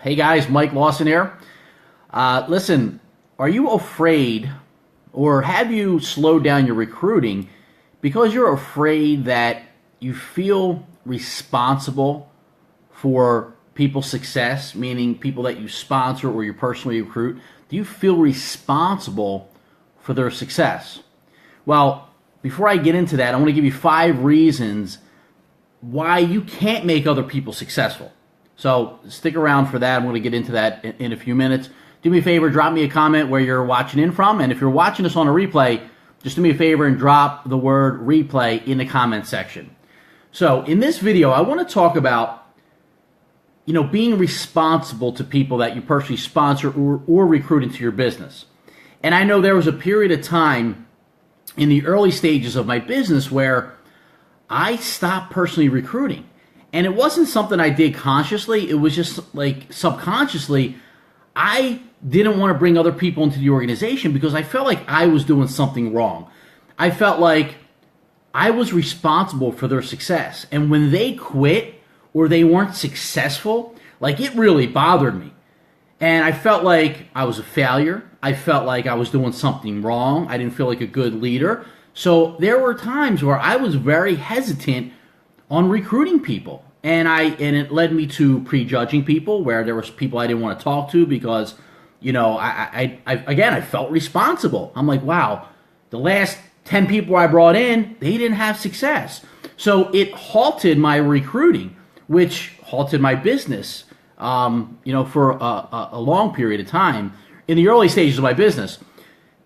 Hey guys, Mike Lawson here. Listen, are you afraid or have you slowed down your recruiting because you're afraid that you feel responsible for people's success, meaning people that you sponsor or you personally recruit? Do you feel responsible for their success? Well, before I get into that, I want to give you 5 reasons why you can't make other people successful. So stick around for that. I'm going to get into that in a few minutes. Do me a favor, drop me a comment where you're watching in from. And if you're watching this on a replay, just do me a favor and drop the word replay in the comment section. So in this video, I want to talk about being responsible to people that you personally sponsor or recruit into your business. And I know there was a period of time in the early stages of my business where I stopped personally recruiting. And it wasn't something I did consciously. It was just like subconsciously, I didn't want to bring other people into the organization because I felt like I was doing something wrong. I felt like I was responsible for their success. And when they quit or they weren't successful, like it really bothered me. And I felt like I was a failure. I felt like I was doing something wrong. I didn't feel like a good leader. So there were times where I was very hesitant on recruiting people. And it led me to prejudging people where there was people I didn't want to talk to because, I felt responsible. I'm like, wow, the last 10 people I brought in, they didn't have success. So it halted my recruiting, which halted my business, for a long period of time in the early stages of my business.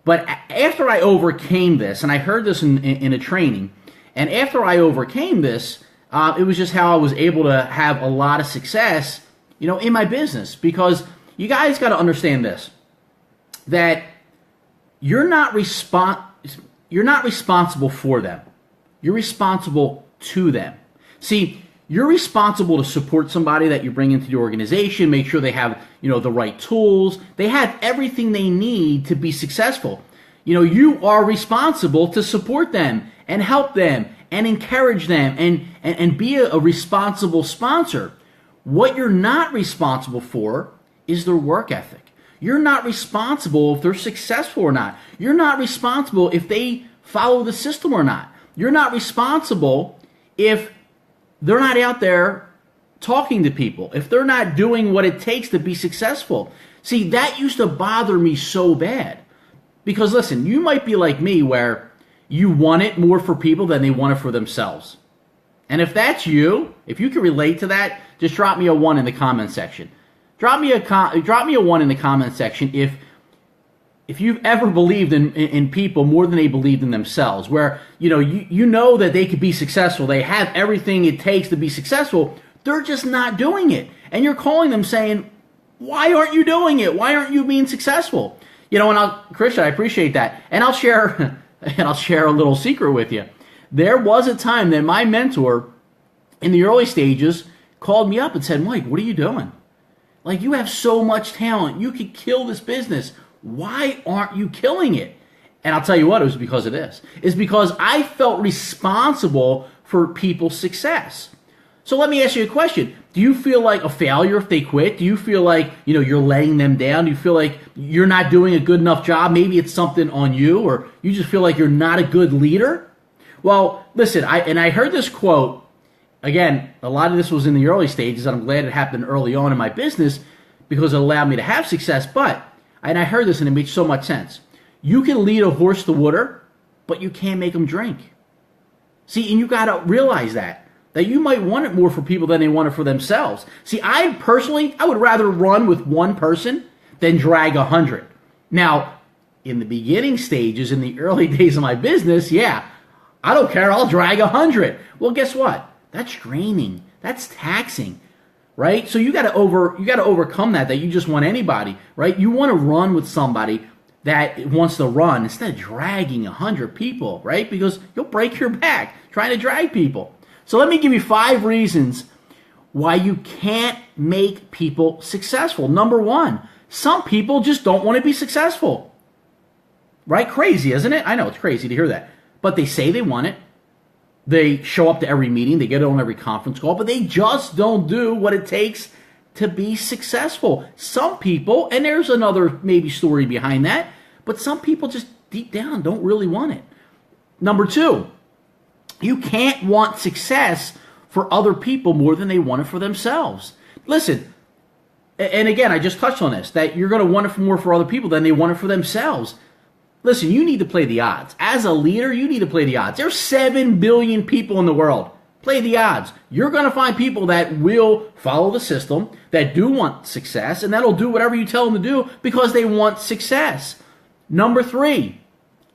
But after I overcame this, and I heard this in a training, and after I overcame this, it was just how I was able to have a lot of success, in my business. Because you guys got to understand this, that you're not responsible for them. You're responsible to them. See, you're responsible to support somebody that you bring into the organization, make sure they have, the right tools. They have everything they need to be successful. You are responsible to support them and help them and encourage them and be a responsible sponsor. What you're not responsible for is their work ethic. You're not responsible if they're successful or not. You're not responsible if they follow the system or not. You're not responsible if they're not out there talking to people, if they're not doing what it takes to be successful. See, that used to bother me so bad. Because listen, you might be like me where you want it more for people than they want it for themselves. And if that's you, if you can relate to that, just drop me a 1 in the comment section. Drop me a 1 in the comment section if you've ever believed in people more than they believed in themselves, where you know that they could be successful, they have everything it takes to be successful, they're just not doing it. And you're calling them saying, why aren't you doing it? Why aren't you being successful? Christian, I appreciate that. And I'll share a little secret with you. There was a time that my mentor in the early stages called me up and said, Mike, what are you doing? Like, you have so much talent. You could kill this business. Why aren't you killing it? And I'll tell you what, it was because of this. It's because I felt responsible for people's success. So let me ask you a question. Do you feel like a failure if they quit? Do you feel like, you're letting them down? Do you feel like you're not doing a good enough job? Maybe it's something on you, or you just feel like you're not a good leader? Well, listen, I heard this quote. Again, a lot of this was in the early stages, and I'm glad it happened early on in my business because it allowed me to have success. And I heard this and it made so much sense. You can lead a horse to water, but you can't make them drink. See, and you got to realize that you might want it more for people than they want it for themselves. See, I would rather run with one person than drag 100. Now, in the beginning stages, in the early days of my business, yeah, I don't care, I'll drag 100. Well, guess what? That's draining. That's taxing. Right? So you got to overcome that you just want anybody, right? You want to run with somebody that wants to run instead of dragging 100 people, right? Because you'll break your back trying to drag people. So let me give you 5 reasons why you can't make people successful. Number 1, some people just don't want to be successful. Right? Crazy, isn't it? I know it's crazy to hear that. But they say they want it. They show up to every meeting. They get on every conference call. But they just don't do what it takes to be successful. Some people, and there's another maybe story behind that, but some people just deep down don't really want it. Number two, you can't want success for other people more than they want it for themselves. Listen, and again, I just touched on this, that you're going to want it more for other people than they want it for themselves. Listen, you need to play the odds. As a leader, you need to play the odds. There's 7 billion people in the world. Play the odds. You're going to find people that will follow the system, that do want success, and that'll do whatever you tell them to do because they want success. Number three,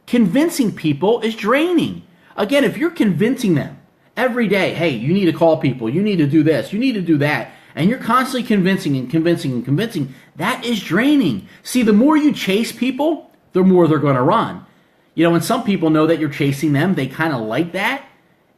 convincing people is draining. Again, if you're convincing them every day, hey, you need to call people, you need to do this, you need to do that, and you're constantly convincing and convincing and convincing, that is draining. See, the more you chase people, the more they're going to run. You know, when some people know that you're chasing them, they kind of like that,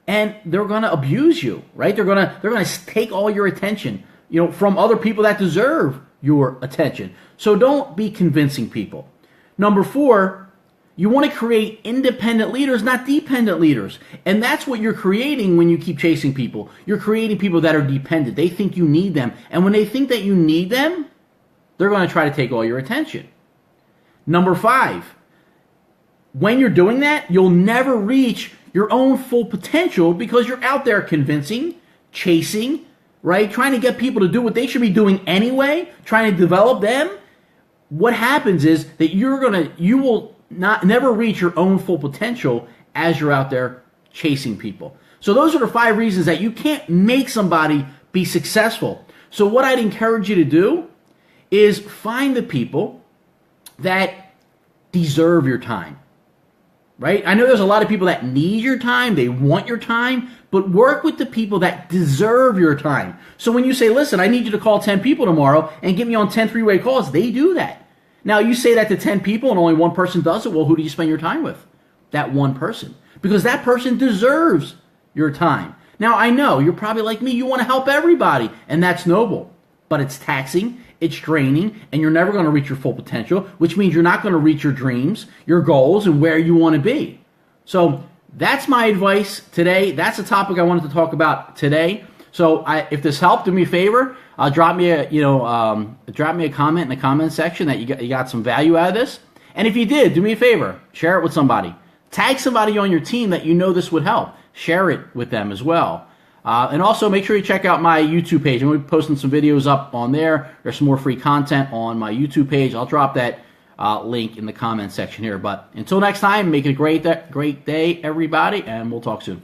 and they're going to abuse you, right? They're going to take all your attention, you know, from other people that deserve your attention. So don't be convincing people. Number four, you want to create independent leaders, not dependent leaders. And that's what you're creating when you keep chasing people. You're creating people that are dependent. They think you need them. And when they think that you need them, they're going to try to take all your attention. Number five, when you're doing that, you'll never reach your own full potential because you're out there convincing, chasing, right? Trying to get people to do what they should be doing anyway, trying to develop them. What happens is that you will never reach your own full potential as you're out there chasing people. So those are the 5 reasons that you can't make somebody be successful. So what I'd encourage you to do is find the people that deserve your time. Right? I know there's a lot of people that need your time, they want your time, but work with the people that deserve your time. So when you say, listen, I need you to call 10 people tomorrow and get me on 10 three-way calls, they do that. Now, you say that to 10 people and only one person does it, well, who do you spend your time with? That one person. Because that person deserves your time. Now, I know, you're probably like me, you want to help everybody, and that's noble. But it's taxing, it's draining, and you're never going to reach your full potential, which means you're not going to reach your dreams, your goals, and where you want to be. So that's my advice today. That's the topic I wanted to talk about today. So if this helped, do me a favor, drop me a comment in the comment section that you got some value out of this. And if you did, do me a favor, share it with somebody. Tag somebody on your team that you know this would help. Share it with them as well. And also make sure you check out my YouTube page. I'm going to be posting some videos up on there. There's some more free content on my YouTube page. I'll drop that link in the comment section here. But until next time, make it a great day, everybody, and we'll talk soon.